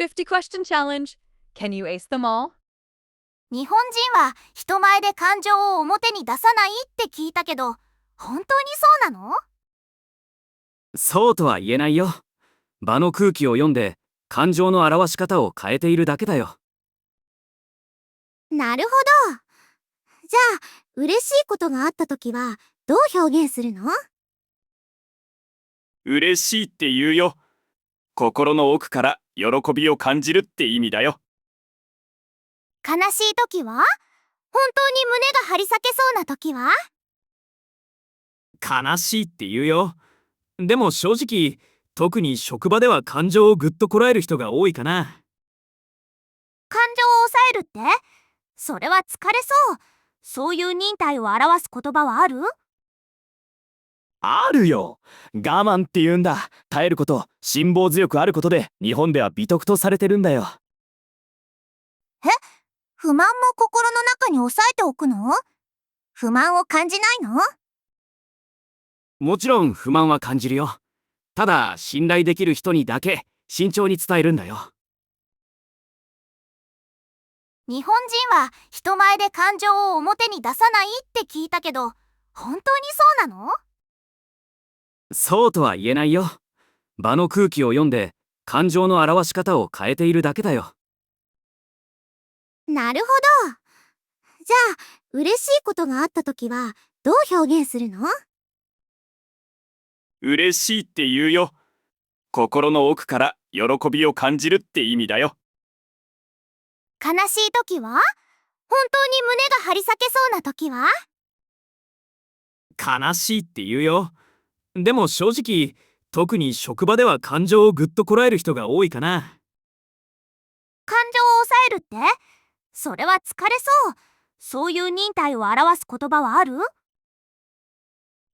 50 question challenge. Can you ace them all? 日本人は人前で感情を表に出さないって聞いたけど、本当にそうなの？そうとは言えないよ。場の空気を読んで感情の表し方を変えているだけだよ。なるほど。じゃあ、嬉しいことがあったときはどう表現するの？嬉しいって言うよ。心の奥から喜びを感じるって意味だよ。悲しいときは？本当に胸が張り裂けそうなときは？悲しいって言うよ。でも正直、特に職場では感情をぐっとこらえる人が多いかな。感情を抑えるって？それは疲れそう。そういう忍耐を表す言葉はある？あるよ。我慢って言うんだ。耐えること、辛抱強くあることで日本では美徳とされてるんだよ。不満も心の中に抑えておくの？不満を感じないの？もちろん不満は感じるよ。ただ信頼できる人にだけ慎重に伝えるんだよ。日本人は人前で感情を表に出さないって聞いたけど、本当にそうなの？そうとは言えないよ。場の空気を読んで感情の表し方を変えているだけだよ。なるほど。じゃあ、嬉しいことがあったときはどう表現するの？嬉しいって言うよ。心の奥から喜びを感じるって意味だよ。悲しいときは？本当に胸が張り裂けそうなときは？悲しいって言うよ。でも正直、特に職場では感情をぐっとこらえる人が多いかな。感情を抑えるって？それは疲れそう。そういう忍耐を表す言葉はある？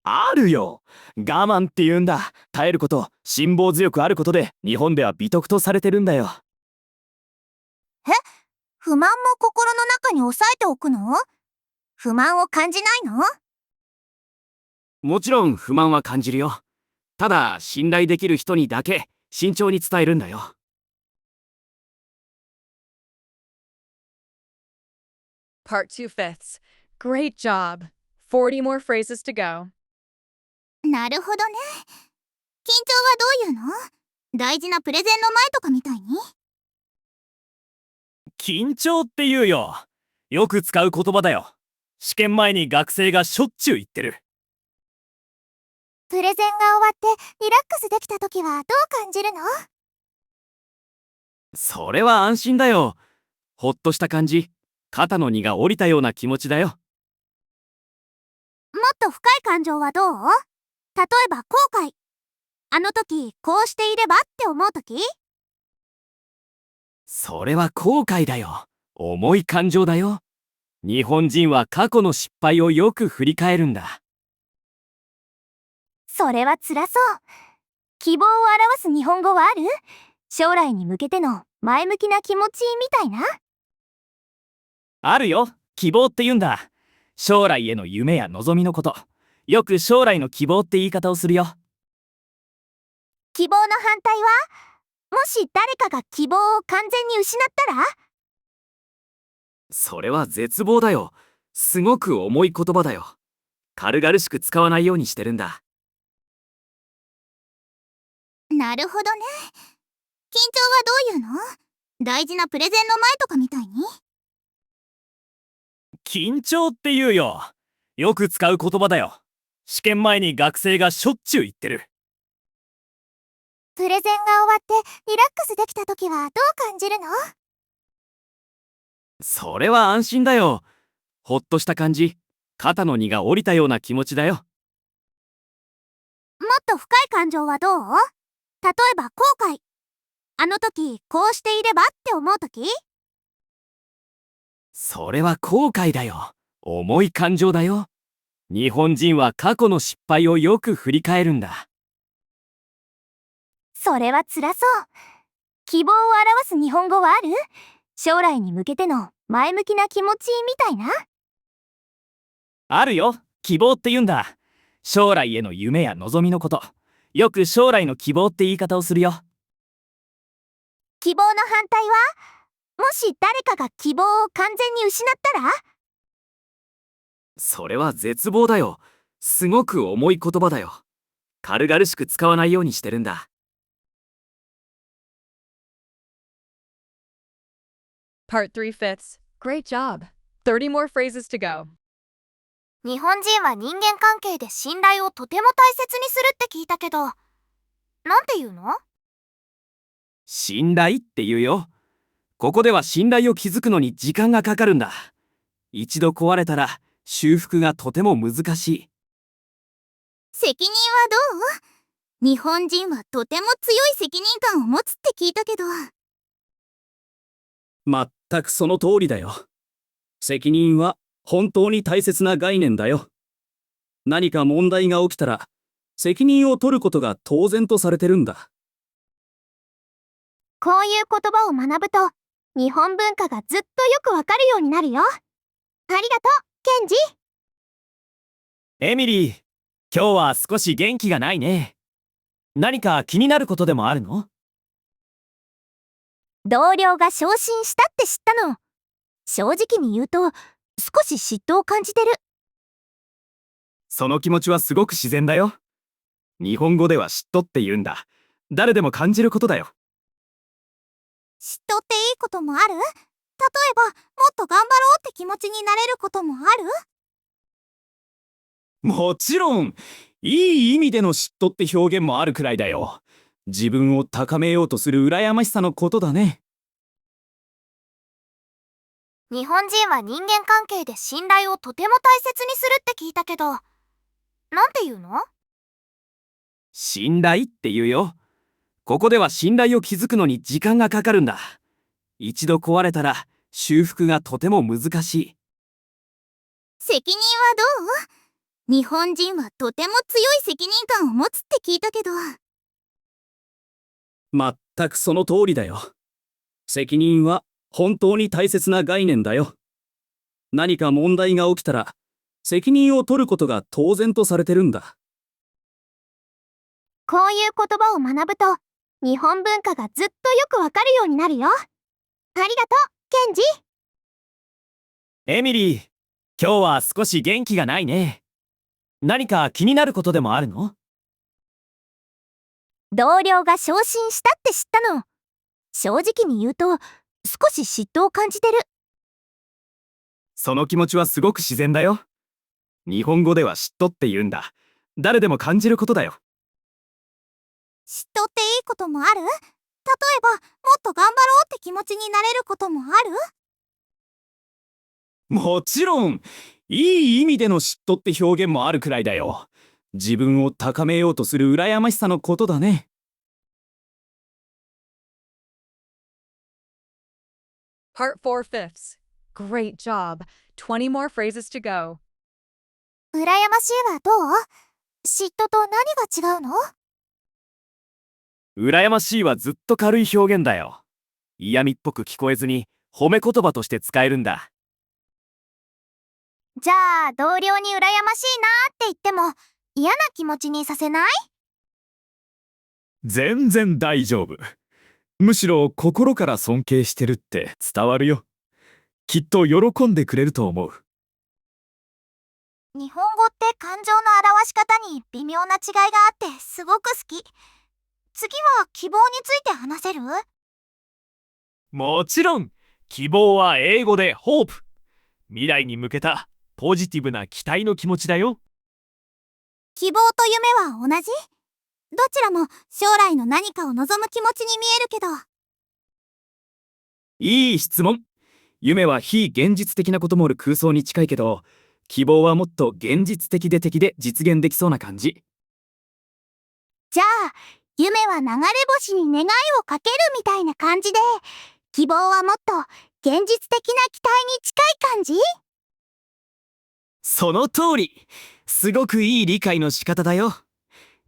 あるよ。我慢って言うんだ。耐えること、辛抱強くあることで日本では美徳とされてるんだよ。不満も心の中に抑えておくの？不満を感じないの？もちろん不満は感じるよ。ただ信頼できる人にだけ慎重に伝えるんだよ。Part 2 fifths. Great job. 40 more phrases to go. なるほどね。緊張はどういうの？大事なプレゼンの前とかみたいに？緊張って言うよ。よく使う言葉だよ。試験前に学生がしょっちゅう言ってる。プレゼンが終わってリラックスできた時はどう感じるの？それは安心だよ。ほっとした感じ、肩の荷が下りたような気持ちだよ。もっと深い感情はどう？例えば後悔。あの時こうしていればって思う時？それは後悔だよ。重い感情だよ。日本人は過去の失敗をよく振り返るんだ。それは辛そう。希望を表す日本語はある？将来に向けての前向きな気持ちみたいな？あるよ。希望って言うんだ。将来への夢や望みのこと。よく将来の希望って言い方をするよ。希望の反対は？もし誰かが希望を完全に失ったら？それは絶望だよ。すごく重い言葉だよ。軽々しく使わないようにしてるんだ。なるほどね。緊張はどういうの？大事なプレゼンの前とかみたいに？緊張って言うよ。よく使う言葉だよ。試験前に学生がしょっちゅう言ってる。プレゼンが終わってリラックスできた時はどう感じるの？それは安心だよ。ほっとした感じ、肩の荷が下りたような気持ちだよ。もっと深い感情はどう？例えば後悔。あの時こうしていればって思う時？それは後悔だよ。重い感情だよ。日本人は過去の失敗をよく振り返るんだ。それは辛そう。希望を表す日本語はある？将来に向けての前向きな気持ちみたいな？あるよ。希望って言うんだ。将来への夢や望みのこと。よく将来の希望って言い方をするよ。希望の反対は、もし誰かが希望を完全に失ったら？それは絶望だよ。すごく重い言葉だよ。軽々しく使わないようにしてるんだ。Part 3 fifths. Great job. 30 more phrases to go. 日本人は人間関係で信頼をとても大切にするって聞いたけど、なんて言うの？信頼って言うよ。ここでは信頼を築くのに時間がかかるんだ。一度壊れたら修復がとても難しい。責任はどう？日本人はとても強い責任感を持つって聞いたけど。全くその通りだよ。責任は本当に大切な概念だよ。何か問題が起きたら責任を取ることが当然とされてるんだ。こういう言葉を学ぶと、日本文化がずっとよくわかるようになるよ。ありがとう、ケンジ。エミリー、今日は少し元気がないね。何か気になることでもあるの？同僚が昇進したって知ったの。正直に言うと、少し嫉妬を感じてる。その気持ちはすごく自然だよ。日本語では嫉妬って言うんだ。誰でも感じることだよ。嫉妬っていいこともある？例えば、もっと頑張ろうって気持ちになれることもある？もちろん、いい意味での嫉妬って表現もあるくらいだよ。自分を高めようとする羨ましさのことだね。日本人は人間関係で信頼をとても大切にするって聞いたけど、なんて言うの？信頼って言うよ。ここでは信頼を築くのに時間がかかるんだ。一度壊れたら修復がとても難しい。責任はどう？日本人はとても強い責任感を持つって聞いたけど。全くその通りだよ。責任は本当に大切な概念だよ。何か問題が起きたら責任を取ることが当然とされてるんだ。こういう言葉を学ぶと、日本文化がずっとよくわかるようになるよ。ありがとう、ケンジ。エミリー、今日は少し元気がないね。何か気になることでもあるの？同僚が昇進したって知ったの。正直に言うと、少し嫉妬を感じてる。その気持ちはすごく自然だよ。日本語では嫉妬って言うんだ。誰でも感じることだよ。嫉妬っていいこともある？例えば、もっと頑張ろうって気持ちになれることもある？もちろん、いい意味での嫉妬って表現もあるくらいだよ。自分を高めようとする羨ましさのことだね。Part 4 fifths. Great job. 20 more phrases to go. 羨ましいはどう？嫉妬と何が違うの？羨ましいはずっと軽い表現だよ。嫌味っぽく聞こえずに褒め言葉として使えるんだ。じゃあ、同僚に羨ましいなって言っても、嫌な気持ちにさせない？全然大丈夫。むしろ心から尊敬してるって伝わるよ。きっと喜んでくれると思う。日本語って感情の表し方に微妙な違いがあってすごく好き。次は希望について話せる？もちろん、希望は英語で hope。未来に向けたポジティブな期待の気持ちだよ。希望と夢は同じ？どちらも将来の何かを望む気持ちに見えるけど。いい質問。夢は非現実的なこともある空想に近いけど、希望はもっと現実的で実現できそうな感じ。じゃあ、夢は流れ星に願いをかけるみたいな感じで、希望はもっと現実的な期待に近い感じ？その通り。すごくいい理解の仕方だよ。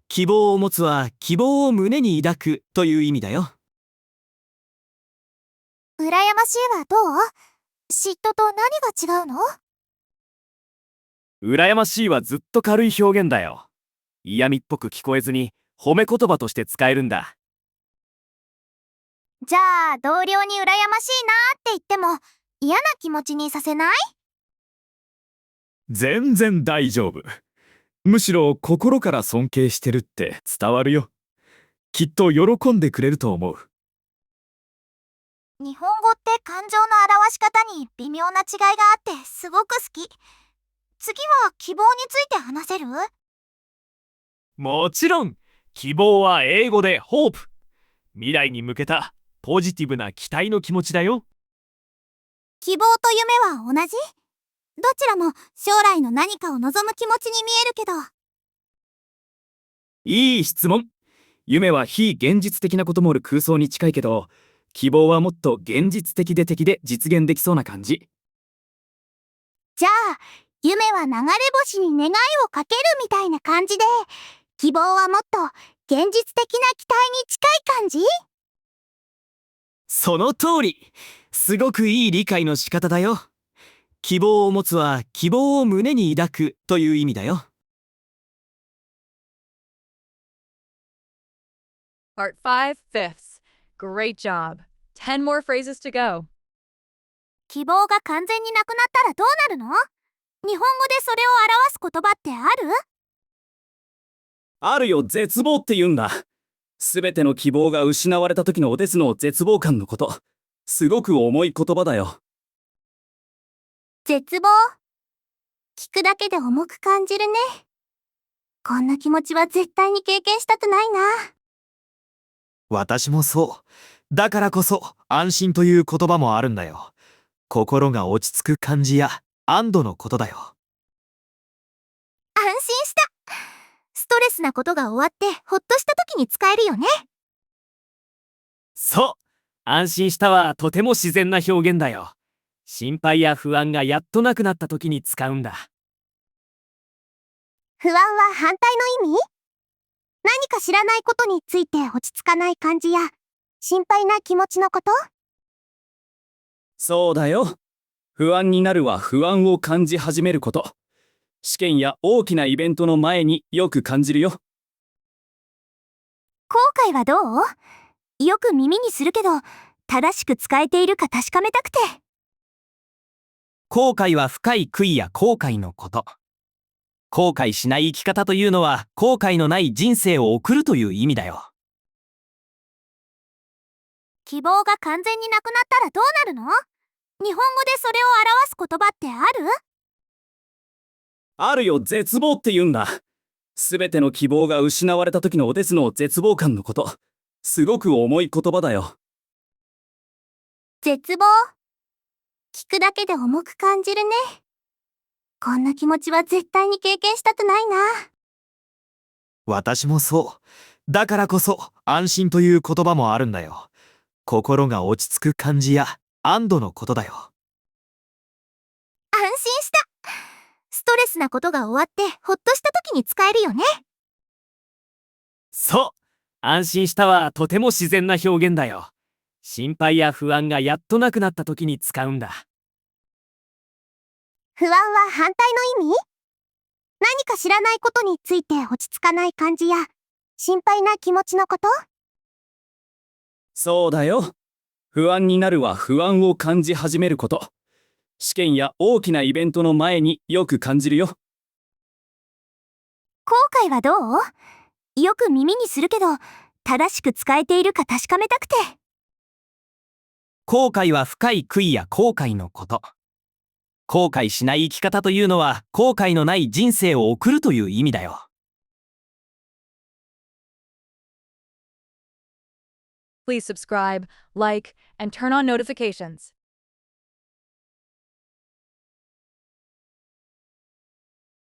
希望を持つは希望を胸に抱くという意味だよ。羨ましいはどう？嫉妬と何が違うの？羨ましいはずっと軽い表現だよ。嫌味っぽく聞こえずに褒め言葉として使えるんだ。じゃあ同僚に羨ましいなって言っても嫌な気持ちにさせない？全然大丈夫。むしろ心から尊敬してるって伝わるよ。きっと喜んでくれると思う。日本語って感情の表し方に微妙な違いがあってすごく好き。次は希望について話せる？もちろん、希望は英語で hope。未来に向けたポジティブな期待の気持ちだよ。希望と夢は同じ？どちらも将来の何かを望む気持ちに見えるけど。いい質問。夢は非現実的なこともある空想に近いけど、希望はもっと現実的で実現できそうな感じ。じゃあ夢は流れ星に願いをかけるみたいな感じで、希望はもっと現実的な期待に近い感じ？その通り。すごくいい理解の仕方だよ。希望を持つは希望を胸に抱くという意味だよ。Part 5, fifths. Great job. 10 more phrases to go. 希望が完全になくなったらどうなるの？日本語でそれを表す言葉ってある？あるよ、絶望って言うんだ。すべての希望が失われた時のオデスの絶望感のこと。すごく重い言葉だよ。絶望？聞くだけで重く感じるね。こんな気持ちは絶対に経験したくないな。私もそう。だからこそ安心という言葉もあるんだよ。心が落ち着く感じや安堵のことだよ。安心した。ストレスなことが終わってほっとした時に使えるよね。そう。安心したはとても自然な表現だよ。心配や不安がやっとなくなった時に使うんだ。不安は反対の意味？何か知らないことについて落ち着かない感じや心配な気持ちのこと？そうだよ。不安になるは不安を感じ始めること。試験や大きなイベントの前によく感じるよ。後悔はどう？よく耳にするけど、正しく使えているか確かめたくて。後悔は深い悔いや後悔のこと。後悔しない生き方というのは後悔のない人生を送るという意味だよ。希望が完全になくなったらどうなるの？日本語でそれを表す言葉ってある？あるよ、絶望って言うんだ。すべての希望が失われた時のオデスの絶望感のこと。すごく重い言葉だよ。絶望？聞くだけで重く感じるね。こんな気持ちは絶対に経験したくないな。私もそう。だからこそ安心という言葉もあるんだよ。心が落ち着く感じや安堵のことだよ。安心した。ストレスなことが終わってほっとした時に使えるよね。そう。安心したはとても自然な表現だよ。心配や不安がやっとなくなった時に使うんだ。不安は反対の意味？何か知らないことについて落ち着かない感じや心配な気持ちのこと？そうだよ。不安になるは不安を感じ始めること。試験や大きなイベントの前によく感じるよ。後悔はどう？よく耳にするけど、正しく使えているか確かめたくて。後悔は深い悔いや後悔のこと。後悔しない生き方というのは後悔のない人生を送るという意味だよ。Please subscribe, like, and turn on notifications.